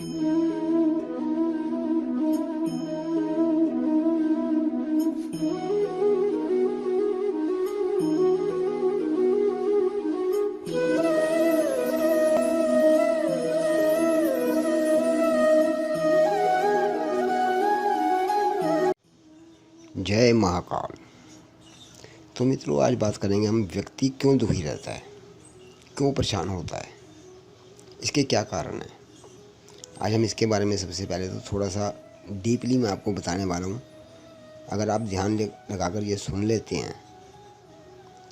जय महाकाल। तो मित्रों, आज बात करेंगे हम व्यक्ति क्यों दुखी रहता है, क्यों परेशान होता है, इसके क्या कारण हैं। आज हम इसके बारे में सबसे पहले तो थोड़ा सा डीपली मैं आपको बताने वाला हूँ। अगर आप ध्यान लगाकर ये सुन लेते हैं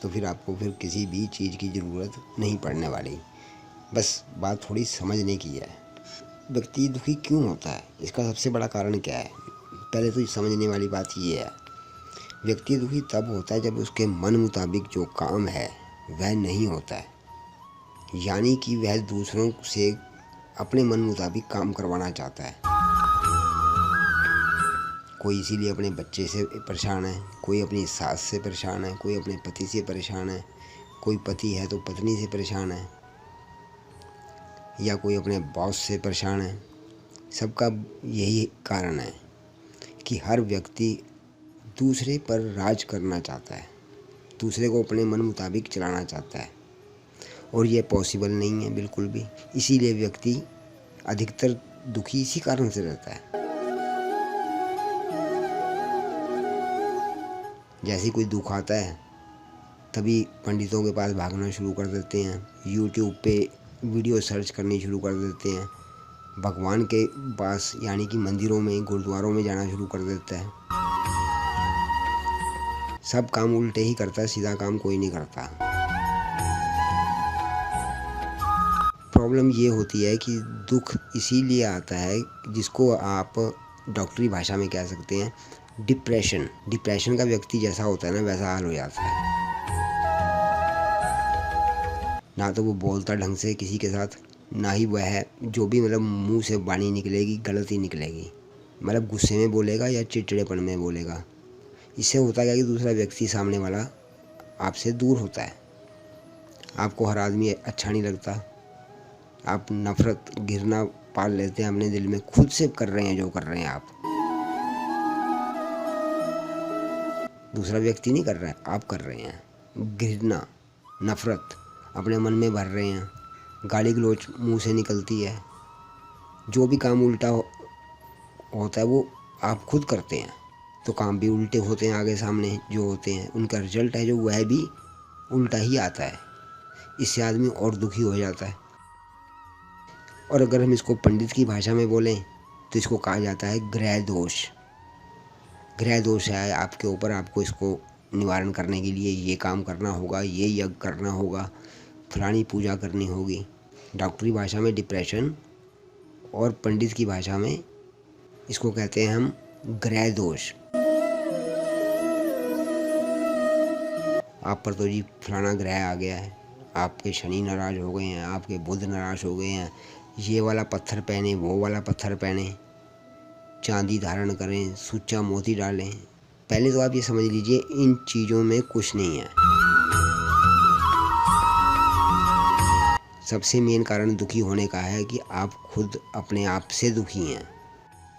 तो फिर आपको फिर किसी भी चीज़ की ज़रूरत नहीं पड़ने वाली। बस बात थोड़ी समझने की है। व्यक्ति दुखी क्यों होता है, इसका सबसे बड़ा कारण क्या है, पहले तो समझने वाली बात ये है। व्यक्ति दुखी तब होता है जब उसके मन मुताबिक जो काम है वह नहीं होता है, यानी कि वह दूसरों से अपने मन मुताबिक काम करवाना चाहता है। कोई इसीलिए अपने बच्चे से परेशान है, कोई अपनी सास से परेशान है, कोई अपने पति से परेशान है, कोई पति है तो पत्नी से परेशान है, या कोई अपने बॉस से परेशान है। सबका यही कारण है कि हर व्यक्ति दूसरे पर राज करना चाहता है, दूसरे को अपने मन मुताबिक चलाना चाहता है, और ये पॉसिबल नहीं है बिल्कुल भी। इसीलिए व्यक्ति अधिकतर दुखी इसी कारण से रहता है। जैसे कोई दुख आता है तभी पंडितों के पास भागना शुरू कर देते हैं, यूट्यूब पे वीडियो सर्च करनी शुरू कर देते हैं, भगवान के पास यानी कि मंदिरों में, गुरुद्वारों में जाना शुरू कर देता है। सब काम उल्टे ही करता है, सीधा काम कोई नहीं करता। प्रॉब्लम ये होती है कि दुख इसीलिए आता है जिसको आप डॉक्टरी भाषा में कह सकते हैं डिप्रेशन का व्यक्ति जैसा होता है ना, वैसा हाल हो जाता है। ना तो वो बोलता ढंग से किसी के साथ, ना ही वह जो भी मतलब मुंह से वाणी निकलेगी गलत ही निकलेगी, मतलब गुस्से में बोलेगा या चिड़चिड़ेपन में बोलेगा। इससे होता क्या कि दूसरा व्यक्ति सामने वाला आपसे दूर होता है, आपको हर आदमी अच्छा नहीं लगता, आप नफ़रत घिरना पाल लेते हैं अपने दिल में, खुद से कर रहे हैं जो कर रहे हैं आप, दूसरा व्यक्ति नहीं कर रहा है, आप कर रहे हैं। घृणा नफ़रत अपने मन में भर रहे हैं, गाली गलौज मुंह से निकलती है, जो भी काम उल्टा होता है वो आप खुद करते हैं, तो काम भी उल्टे होते हैं। आगे सामने जो होते हैं उनका रिजल्ट है जो वह भी उल्टा ही आता है। इससे आदमी और दुखी हो जाता है। और अगर हम इसको पंडित की भाषा में बोलें तो इसको कहा जाता है ग्रह दोष। ग्रह दोष है आपके ऊपर, आपको इसको निवारण करने के लिए ये काम करना होगा, ये यज्ञ करना होगा, फलानी पूजा करनी होगी। डॉक्टरी भाषा में डिप्रेशन और पंडित की भाषा में इसको कहते हैं हम ग्रह दोष। आप पर तो जी फलाना ग्रह आ गया है, आपके शनि नाराज हो गए हैं, आपके बुध नाराज हो गए हैं, ये वाला पत्थर पहने, वो वाला पत्थर पहने, चांदी धारण करें, सुच्चा मोती डालें। पहले तो आप ये समझ लीजिए इन चीज़ों में कुछ नहीं है। सबसे मेन कारण दुखी होने का है कि आप खुद अपने आप से दुखी हैं।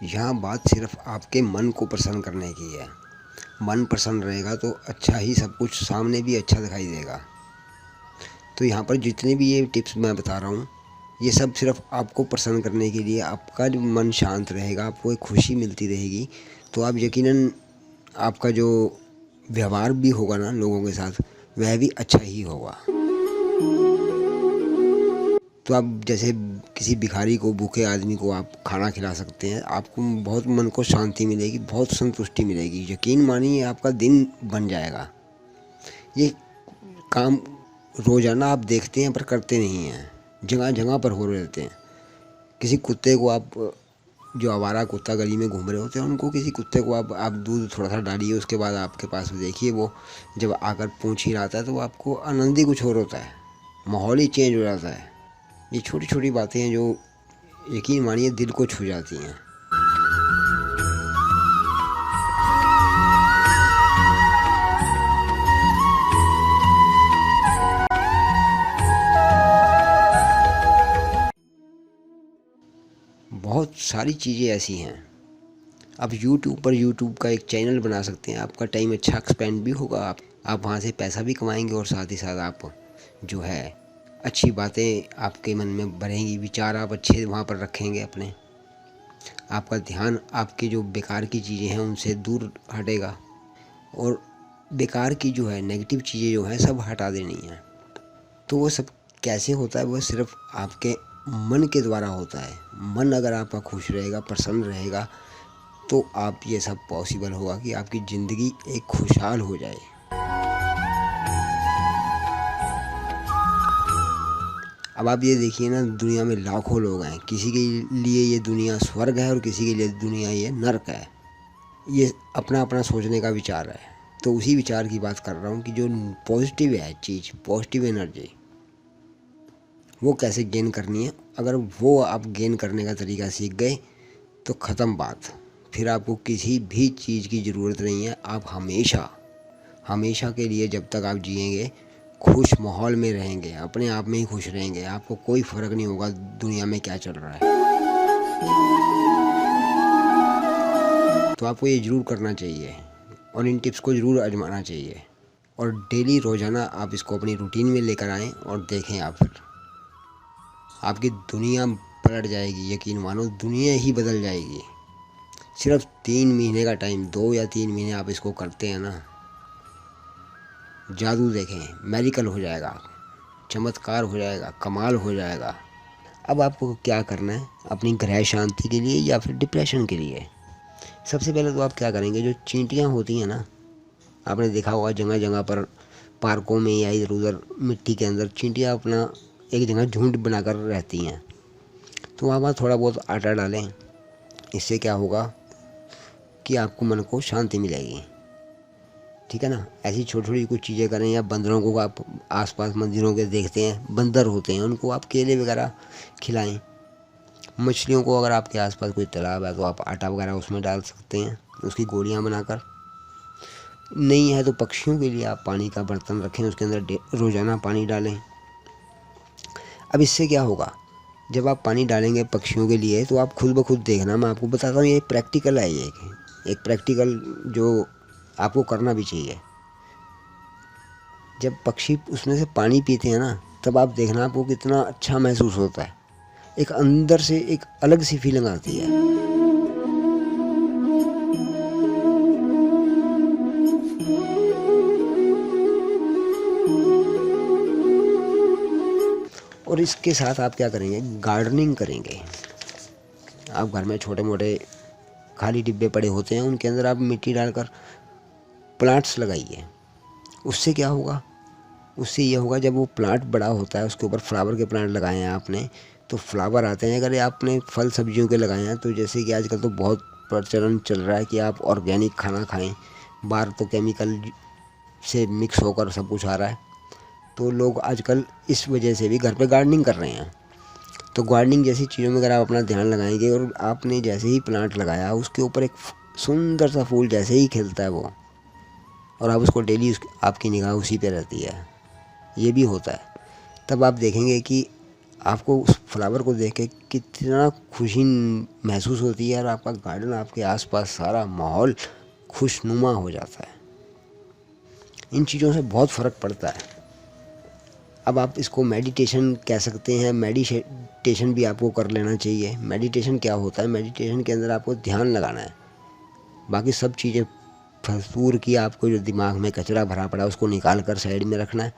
यहाँ बात सिर्फ आपके मन को प्रसन्न करने की है। मन प्रसन्न रहेगा तो अच्छा ही सब कुछ सामने भी अच्छा दिखाई देगा। तो यहाँ पर जितने भी ये टिप्स मैं बता रहा हूँ ये सब सिर्फ आपको प्रसन्न करने के लिए। आपका जो मन शांत रहेगा, आपको एक खुशी मिलती रहेगी, तो आप यकीनन आपका जो व्यवहार भी होगा ना लोगों के साथ वह भी अच्छा ही होगा। तो आप जैसे किसी भिखारी को, भूखे आदमी को आप खाना खिला सकते हैं, आपको बहुत मन को शांति मिलेगी, बहुत संतुष्टि मिलेगी। यकीन मानिए आपका दिन बन जाएगा। ये काम रोज़ाना आप देखते हैं पर करते नहीं हैं, जगह जगह पर हो रहते हैं। किसी कुत्ते को आप, जो आवारा कुत्ता गली में घूम रहे होते हैं, उनको किसी कुत्ते को आप दूध थोड़ा सा डालिए, उसके बाद आपके पास देखिए वो जब आकर पूंछ ही रहा है तो आपको आनंद ही कुछ और होता है, माहौल ही चेंज हो जाता है। ये छोटी छोटी बातें हैं जो यकीन मानिए दिल को छू जाती हैं। बहुत सारी चीज़ें ऐसी हैं। आप यूट्यूब का एक चैनल बना सकते हैं, आपका टाइम अच्छा एक्सपेंड भी होगा, आप वहाँ से पैसा भी कमाएंगे और साथ ही साथ आप जो है अच्छी बातें आपके मन में बढ़ेंगी, विचार आप अच्छे वहाँ पर रखेंगे अपने, आपका ध्यान आपकी जो बेकार की चीज़ें हैं उनसे दूर हटेगा और बेकार की जो है नेगेटिव चीज़ें जो हैं सब हटा देनी हैं। तो वो सब कैसे होता है? वो सिर्फ आपके मन के द्वारा होता है। मन अगर आपका खुश रहेगा, प्रसन्न रहेगा, तो आप ये सब पॉसिबल होगा कि आपकी ज़िंदगी एक खुशहाल हो जाए। अब आप ये देखिए ना, दुनिया में लाखों लोग हैं, किसी के लिए ये दुनिया स्वर्ग है और किसी के लिए दुनिया ये नर्क है। ये अपना अपना सोचने का विचार है। तो उसी विचार की बात कर रहा हूँ कि जो पॉजिटिव है चीज़, पॉजिटिव एनर्जी, वो कैसे गेन करनी है। अगर वो आप गेन करने का तरीका सीख गए तो ख़त्म बात। फिर आपको किसी भी चीज़ की ज़रूरत नहीं है। आप हमेशा हमेशा के लिए जब तक आप जिएंगे खुश माहौल में रहेंगे, अपने आप में ही खुश रहेंगे। आपको कोई फ़र्क नहीं होगा दुनिया में क्या चल रहा है। तो आपको ये ज़रूर करना चाहिए और इन टिप्स को ज़रूर आजमाना चाहिए और डेली रोज़ाना आप इसको अपनी रूटीन में लेकर आएँ और देखें आप, फिर आपकी दुनिया पलट जाएगी। यकीन मानो, दुनिया ही बदल जाएगी। सिर्फ 3 महीने का टाइम, 2 या 3 महीने आप इसको करते हैं ना, जादू देखें, मैजिकल हो जाएगा, चमत्कार हो जाएगा, कमाल हो जाएगा। अब आपको क्या करना है अपनी ग्रह शांति के लिए या फिर डिप्रेशन के लिए? सबसे पहले तो आप क्या करेंगे, जो चींटियाँ होती हैं ना, आपने देखा होगा जगह जगह पर पार्कों में या इधर उधर मिट्टी के अंदर चींटियाँ अपना एक जगह झुंड बनाकर रहती हैं। तो वहाँ थोड़ा बहुत आटा डालें। इससे क्या होगा कि आपको मन को शांति मिलेगी। ठीक है ना। ऐसी छोटी छोटी कुछ चीज़ें करें। या बंदरों को आप आसपास मंदिरों के देखते हैं, बंदर होते हैं, उनको आप केले वगैरह खिलाएं। मछलियों को अगर आपके आसपास कोई तालाब है तो आप आटा वगैरह उसमें डाल सकते हैं, उसकी गोलियां बनाकर। नहीं है तो पक्षियों के लिए आप पानी का बर्तन रखें, उसके अंदर रोज़ाना पानी डालें। अब इससे क्या होगा, जब आप पानी डालेंगे पक्षियों के लिए तो आप खुद ब खुद देखना, मैं आपको बताता हूँ, ये प्रैक्टिकल है। ये एक प्रैक्टिकल जो आपको करना भी चाहिए। जब पक्षी उसमें से पानी पीते हैं ना, तब आप देखना आपको कितना अच्छा महसूस होता है। एक अंदर से एक अलग सी फीलिंग आती है। और इसके साथ आप क्या करेंगे, गार्डनिंग करेंगे। आप घर में छोटे मोटे खाली डिब्बे पड़े होते हैं, उनके अंदर आप मिट्टी डालकर प्लांट्स लगाइए। उससे क्या होगा, उससे ये होगा जब वो प्लांट बड़ा होता है, उसके ऊपर फ्लावर के प्लांट लगाए हैं आपने, तो फ्लावर आते हैं। अगर आपने फल सब्जियों के लगाए हैं, तो जैसे कि आजकल तो बहुत प्रचलन चल रहा है कि आप ऑर्गेनिक खाना खाएं, बाहर तो केमिकल से मिक्स होकर सब कुछ आ रहा है। तो लोग आजकल इस वजह से भी घर पे गार्डनिंग कर रहे हैं। तो गार्डनिंग जैसी चीज़ों में अगर आप अपना ध्यान लगाएंगे और आपने जैसे ही प्लांट लगाया, उसके ऊपर एक सुंदर सा फूल जैसे ही खिलता है वो, और आप उसको डेली आपकी निगाह उसी पे रहती है, ये भी होता है, तब आप देखेंगे कि आपको उस फ्लावर को देख के कितना खुशी महसूस होती है और आपका गार्डन, आपके आसपास सारा माहौल खुशनुमा हो जाता है। इन चीज़ों से बहुत फ़र्क पड़ता है। अब आप इसको मेडिटेशन कह सकते हैं। मेडिटेशन भी आपको कर लेना चाहिए। मेडिटेशन क्या होता है, मेडिटेशन के अंदर आपको ध्यान लगाना है। बाकी सब चीज़ें फजूल की, आपको जो दिमाग में कचरा भरा पड़ा उसको निकाल कर साइड में रखना है।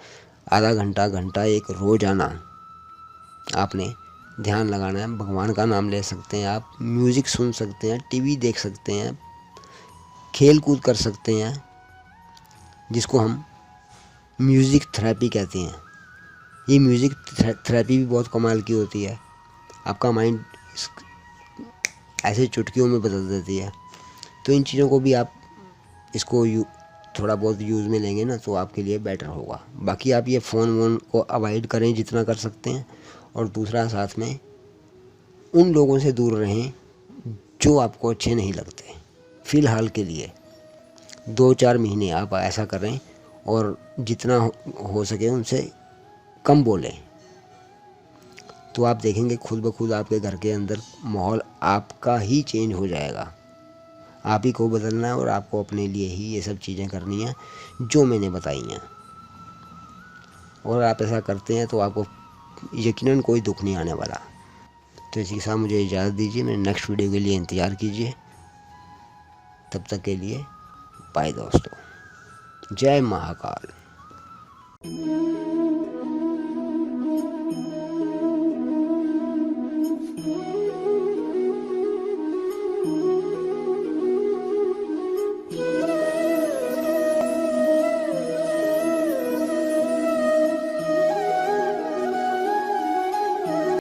आधा घंटा घंटा एक रोज़ाना आपने ध्यान लगाना है। भगवान का नाम ले सकते हैं आप, म्यूज़िक सुन सकते हैं, टीवी देख सकते हैं, खेल कूद कर सकते हैं, जिसको हम म्यूज़िक थेरेपी कहते हैं। ये म्यूज़िक थेरेपी भी बहुत कमाल की होती है। आपका माइंड ऐसे चुटकियों में बदल देती है। तो इन चीज़ों को भी आप इसको थोड़ा बहुत यूज़ में लेंगे ना, तो आपके लिए बेटर होगा। बाकी आप ये फ़ोन वोन को अवॉइड करें जितना कर सकते हैं। और दूसरा, साथ में उन लोगों से दूर रहें जो आपको अच्छे नहीं लगते। फ़िलहाल के लिए 2-4 महीने आप ऐसा करें और जितना हो सके उनसे कम बोलें। तो आप देखेंगे खुद ब खुद आपके घर के अंदर माहौल आपका ही चेंज हो जाएगा। आप ही को बदलना है और आपको अपने लिए ही ये सब चीज़ें करनी है जो मैंने बताई हैं। और आप ऐसा करते हैं तो आपको यकीनन कोई दुख नहीं आने वाला। तो इसी के साथ मुझे इजाज़त दीजिए, मेरे नेक्स्ट वीडियो के लिए इंतज़ार कीजिए। तब तक के लिए बाय दोस्तों, जय महाकाल।